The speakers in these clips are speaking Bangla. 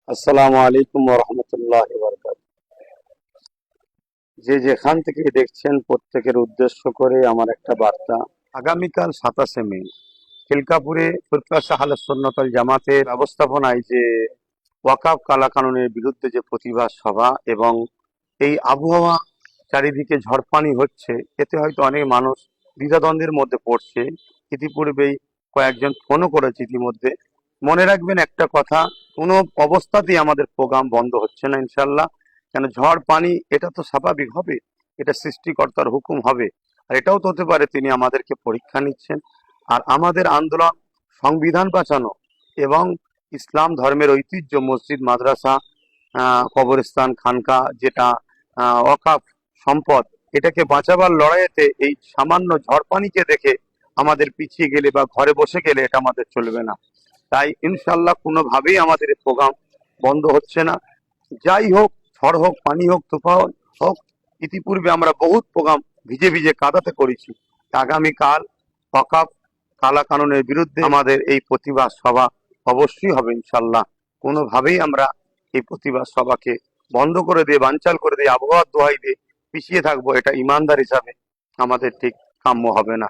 আসসালামু আলাইকুম ওয়া রাহমাতুল্লাহি ওয়া বারাকাতুহু। যে যেখান থেকে দেখছেন প্রত্যেকের উদ্দেশ্য করে আমার একটা বার্তা। আগামীকাল 27 মে খিলকাপুরে ফুরফা আহলে সুন্নাত ওয়াল জামাতের ব্যবস্থাপনায় যে ওয়াকফ কালাকানুনের বিরুদ্ধে যে প্রতিবাদ সভা এবং এই আবহাওয়া চারিদিকে ঝড়পানি হচ্ছে, এতে হয়তো অনেক মানুষ দ্বিধাদ্বন্দ্বের মধ্যে পড়ছে। ইতিপূর্বেই কয়েকজন ফোনও করেছে ইতিমধ্যে। মনে রাখবেন একটা কথা, কোনো অবস্থাতেই আমাদের প্রোগ্রাম বন্ধ হচ্ছে না ইনশাল্লাহ। কেন, ঝড় পানি এটা তো স্বাভাবিক হবে, এটা সৃষ্টিকর্তার হুকুম হবে। আর এটাও তো হতে পারে তিনি আমাদেরকে পরীক্ষা নিচ্ছেন। আর আমাদের আন্দোলন সংবিধান বাঁচানো এবং ইসলাম ধর্মের ঐতিহ্য মসজিদ মাদ্রাসা কবরস্থান খানকা যেটা ওয়াকফ সম্পদ, এটাকে বাঁচাবার লড়াইয়েতে এই সামান্য ঝড় পানিকে দেখে আমাদের পিছিয়ে গেলে বা ঘরে বসে গেলে এটা আমাদের চলবে না। তাই ইনশাল্লাহ কোনোভাবেই আমাদের এই প্রোগ্রাম বন্ধ হচ্ছে না। যাই হোক, ঝড় হোক, পানি হোক, তুফান হোক, ইতিপূর্বে আমরা বহুত প্রোগ্রাম ভিজে ভিজে কাদাতে করেছি। আগামীকাল ওয়াকফ কালা কানুনের বিরুদ্ধে আমাদের এই প্রতিবাদ সভা অবশ্যই হবে ইনশাল্লাহ। কোনোভাবেই আমরা এই প্রতিবাদ সভাকে বন্ধ করে দিয়ে, বানচাল করে দিয়ে, আবহাওয়ার দোহাই দিয়ে পিছিয়ে থাকবো, এটা ইমানদার হিসাবে আমাদের ঠিক কাম্য হবে না।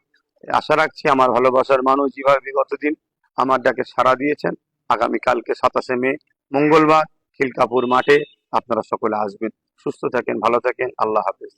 আশা রাখছি আমার ভালোবাসার মানুষ যেভাবে বিগত দিন আমার ডাকে সাড়া দিয়েছেন, আগামীকালকে 27 মে মঙ্গলবার খিলকাপুর মাঠে আপনারা সকলে আসবেন। সুস্থ থাকেন, ভালো থাকেন, আল্লাহ হাফেজ।